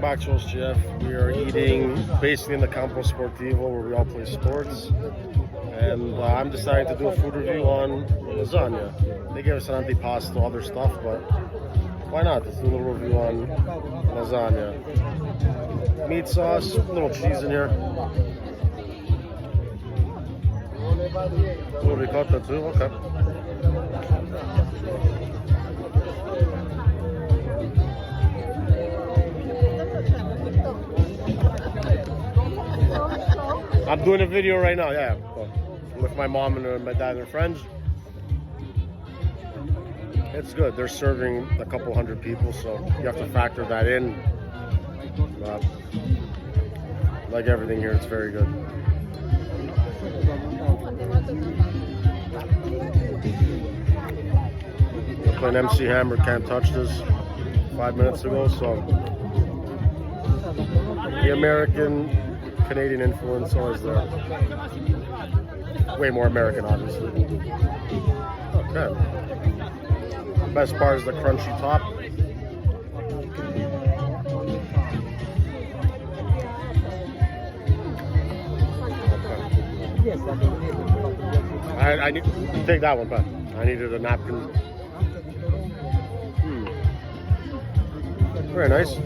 back to OSGF. We are eating basically in the Campo Sportivo where we all play sports. And I'm deciding to do a food review on lasagna. They gave us an antipasto, other stuff, but why not? Let's do a little review on lasagna. Meat sauce, a little cheese in here. A little ricotta too, okay. I'm doing a video right now, yeah, with my mom and my dad and their friends. It's good. They're serving a couple hundred people, so you have to factor that in. Like everything here, it's very good. I put an MC Hammer, can't touch this 5 minutes ago, so the American Canadian influence always there. Way more American, obviously. Okay. Best part is the crunchy top. Okay. I need to take that one, but I needed a napkin. Very nice.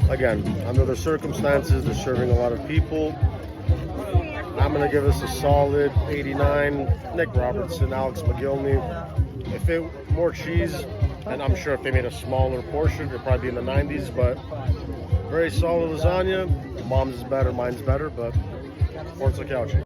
Again, under the circumstances, they're serving a lot of people. I'm going to give this a solid 89. Nick Robertson, Alex McGillney. If it more cheese, and I'm sure if they made a smaller portion, it'd probably be in the 90s, but very solid lasagna. Mom's is better, mine's better, but Forza Chiauci.